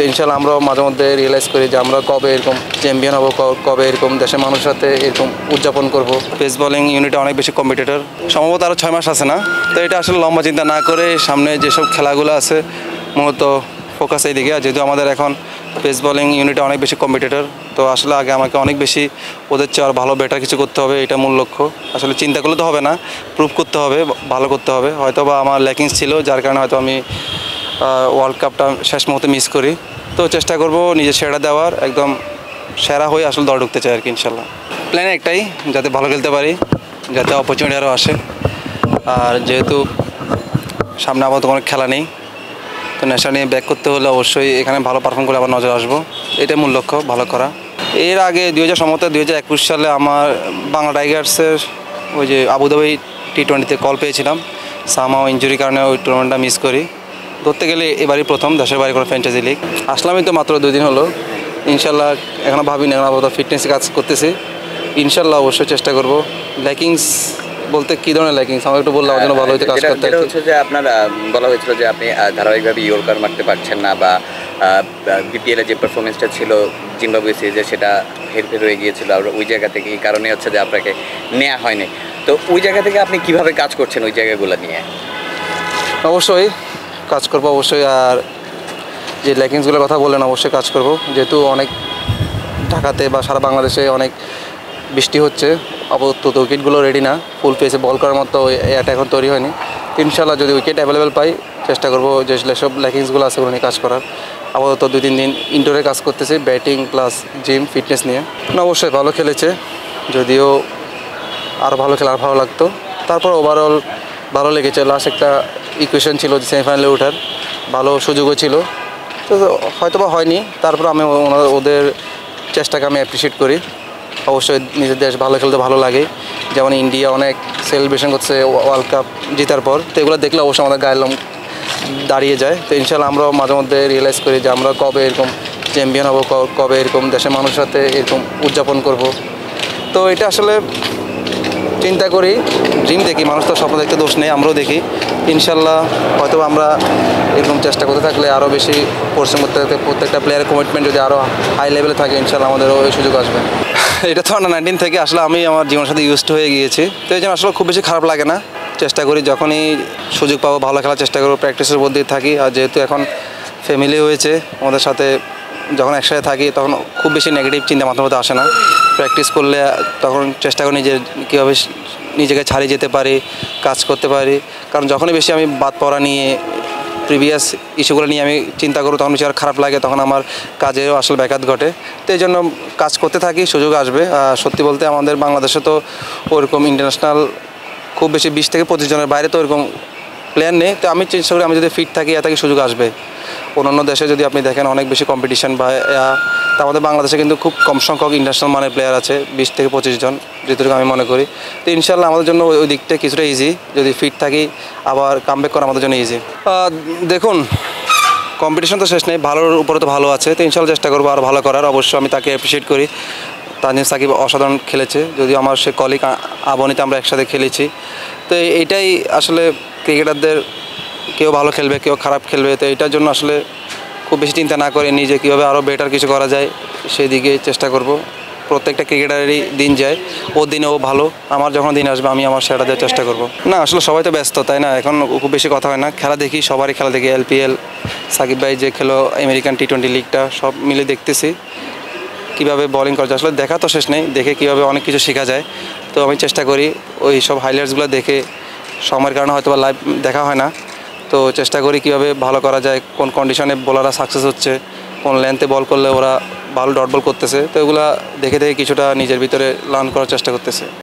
তো ইনশাল্লাহ আমরাও মাঝে মধ্যে রিয়েলাইজ করি যে আমরা কবে এরকম চ্যাম্পিয়ন হবো, কবে এরকম দেশের মানুষের সাথে এরকম উদযাপন করব। পেস বোলিং ইউনিটে অনেক বেশি কম্পিটিটর, সম্ভবত আরও 6 মাস আছে না। তো এটা আসলে লম্বা চিন্তা না করে সামনে যেসব খেলাগুলো আছে মূলত ফোকাস এই দিকে। যেহেতু আমাদের এখন পেস বোলিং ইউনিটে অনেক বেশি কম্পিটিটর, তো আসলে আগে আমাকে অনেক বেশি ওদের চেয়ে আর ভালো বেটার কিছু করতে হবে, এটা মূল লক্ষ্য। আসলে চিন্তা করলে তো হবে না, প্রুভ করতে হবে, ভালো করতে হবে। হয়তো বা আমার ল্যাকিংস ছিল, যার কারণে হয়তো আমি ওয়ার্ল্ড কাপটা শেষ মুহূর্তে মিস করি। তো চেষ্টা করব নিজের সেরা দেওয়ার, একদম সেরা হয়ে আসলে দল ঢুকতে চাই আর কি ইনশাল্লাহ। প্ল্যান একটাই, যাতে ভালো খেলতে পারি, যাতে অপরচুনিটি আরও আসে। আর যেহেতু সামনে আপাতত কোনো খেলা নেই, তো নেশা নিয়ে ব্যাক করতে হলে অবশ্যই এখানে ভালো পারফর্ম করে আবার নজর আসবো, এটাই মূল লক্ষ্য, ভালো করা। এর আগে 2021 সালে আমার বাংলা টাইগার্সের ওই যে আবুধাবি T20-তে কল পেয়েছিলাম, সামাও ইঞ্জুরির কারণে ওই টুর্নামেন্টটা মিস করি। ধরতে গেলে এবারই প্রথম দেশের বাইরে কোনো ফ্র্যাঞ্চাইজি লিগ। আসলামই তো মাত্র 2 দিন হলো। ইনশাল্লাহ এখনও ভাবিনি, এখন আপাতত ফিটনেসে কাজ করতেছি। ইনশাল্লাহ অবশ্যই চেষ্টা করব। ল্যাকিংস বলতে কী ধরনের ল্যাকিংস আমাকে একটু বললে আমার জন্য ভালো হইতে কাজ করতে। যেটা হচ্ছে যে আপনার বলা হয়েছিল যে আপনি ধারাবাহিকভাবে ইয়র্কার মারতে পারছেন না, বা বিপিএলে যে পারফরমেন্সটা ছিল জিম্বাবুয়ে সিরিজে সেটা হেরফের হয়ে গিয়েছিল, আর ওই জায়গা থেকে এই কারণে হচ্ছে যে আপনাকে নেওয়া হয়নি। তো ওই জায়গা থেকে আপনি কিভাবে কাজ করছেন ওই জায়গাগুলো নিয়ে? অবশ্যই কাজ করবো, অবশ্যই। আর যে ল্যাকিংসগুলোর কথা বললেন অবশ্যই কাজ করব। যেহেতু অনেক ঢাকাতে বা সারা বাংলাদেশে অনেক বৃষ্টি হচ্ছে, আপাতত উইকেটগুলো রেডি না, ফুল পেসে বল করার মতো এটা এখন তৈরি হয়নি। ইনশাল্লাহ যদি উইকেট অ্যাভেলেবেল পাই চেষ্টা করব যে সব ল্যাকিংসগুলো আছে ওগুলো নিয়ে কাজ করার। আপাতত 2-3 দিন ইনডোরে কাজ করতেছি, ব্যাটিং প্লাস জিম ফিটনেস নিয়ে। না অবশ্যই ভালো খেলেছে, যদিও আরও ভালো খেলা আর ভালো লাগতো। তারপর ওভারঅল ভালো লেগেছে। লাস্ট একটা ইকুয়েশন ছিল যে সেমিফাইনালে ওঠার, ভালো সুযোগও ছিল, তো হয়তো বা হয়নি। তারপর আমি ওদের চেষ্টাকে আমি অ্যাপ্রিসিয়েট করি। অবশ্যই নিজের দেশ ভালো খেলতে ভালো লাগে, যেমন ইন্ডিয়া অনেক সেলিব্রেশন করছে ওয়ার্ল্ড কাপ জেতার পর, তো এগুলো দেখলে অবশ্যই আমাদের গায়ের লোম দাঁড়িয়ে যায়। তো ইনশাল্লাহ আমরাও মাঝে মধ্যে রিয়েলাইজ করি যে আমরা কবে এরকম চ্যাম্পিয়ন হবো, কবে এরকম দেশের মানুষের সাথে এরকম উদযাপন করব। তো এটা আসলে চিন্তা করি, ড্রিম দেখি, মানুষ তো স্বপ্ন দেখতে দোষ নেই, আমরাও দেখি। ইনশাল্লাহ হয়তো আমরা এরকম চেষ্টা করতে থাকলে আরও বেশি পরিশ্রম করতে থাকতে প্রত্যেকটা প্লেয়ারের কমিটমেন্ট যদি আরও হাই লেভেলে থাকে ইনশাল্লাহ আমাদেরও ওই সুযোগ আসবে। এটা তো আন্ডার 19 থেকে আসলে আমি আমার জীবনের সাথে ইউজড হয়ে গিয়েছি, তো এই জন্য আসলে খুব বেশি খারাপ লাগে না। চেষ্টা করি যখনই সুযোগ পাবো ভালো খেলার চেষ্টা করবো, প্র্যাকটিসের মধ্যেই থাকি। আর যেহেতু এখন ফ্যামিলি হয়েছে আমাদের সাথে, যখন একসাথে থাকি তখন খুব বেশি নেগেটিভ চিন্তা মাথার মধ্যে আসে না। প্র্যাকটিস করলে তখন চেষ্টা করি কীভাবে নিজেকে ছাড়িয়ে যেতে পারি, কাজ করতে পারি। কারণ যখনই বেশি আমি বাদ পড়া নিয়ে প্রিভিয়াস ইস্যুগুলো নিয়ে আমি চিন্তা করব, তখন বেশি আর খারাপ লাগে, তখন আমার কাজেও আসলে ব্যাঘাত ঘটে। তো এই জন্য কাজ করতে থাকি, সুযোগ আসবে। সত্যি বলতে আমাদের বাংলাদেশে তো ওরকম ইন্টারন্যাশনাল খুব বেশি 20 থেকে 25 জনের বাইরে তো ওরকম প্লেয়ার নেই। তো আমি চেষ্টা করি আমি যদি ফিট থাকি থাকি সুযোগ আসবে। অন্যান্য দেশে যদি আপনি দেখেন অনেক বেশি কম্পিটিশন, বা তা আমাদের বাংলাদেশে কিন্তু খুব কম সংখ্যক ইন্টারন্যাশনাল মানের প্লেয়ার আছে, 20 থেকে 25 জন, যেটুকু আমি মনে করি। তো ইনশাল্লাহ আমাদের জন্য ওই দিকটা কিছুটা ইজি, যদি ফিট থাকি আবার কামব্যাক করা আমাদের জন্য ইজি। দেখুন কম্পিটিশন তো শেষ নেই, ভালোর উপরে তো ভালো আছে, তো ইনশাল্লাহ চেষ্টা করবো আরও ভালো করার। অবশ্যই আমি তাকে অ্যাপ্রিসিয়েট করি। তানজিম সাকিব অসাধারণ খেলেছে, যদিও আমার সে কলিগ আবনিতে আমরা একসাথে খেলেছি। তো এইটাই আসলে ক্রিকেটারদের, কেউ ভালো খেলবে কেউ খারাপ খেলবে, তো এটার জন্য আসলে খুব বেশি চিন্তা না করে নিজে কীভাবে আরও বেটার কিছু করা যায় সেই দিকে চেষ্টা করব। প্রত্যেকটা ক্রিকেটারেরই দিন যায়, ওর দিনে ও ভালো, আমার যখন দিন আসবে আমি আমার সেটা দেওয়ার চেষ্টা করব। না আসলে সবাই তো ব্যস্ত, তাই না, এখন খুব বেশি কথা হয় না। খেলা দেখি, সবারই খেলা দেখি, LPL, সাকিব ভাই যে খেলো আমেরিকান T20 লিগটা, সব মিলে দেখতেছি কীভাবে বোলিং করা যায়। আসলে দেখা তো শেষ নেই, দেখে কীভাবে অনেক কিছু শেখা যায়। তো আমি চেষ্টা করি ওই সব হাইলাইটসগুলো দেখে, সময়ের কারণে হয়তো বা লাইভ দেখা হয় না, তো চেষ্টা করি কীভাবে ভালো করা যায়, কোন কন্ডিশনে বোলাররা সাকসেস হচ্ছে, কোন লেন্থে বল করলে ওরা ভালো ডট বল করতেছে। তো এগুলো দেখে দেখে কিছুটা নিজের ভিতরে লার্ন করার চেষ্টা করতেছে।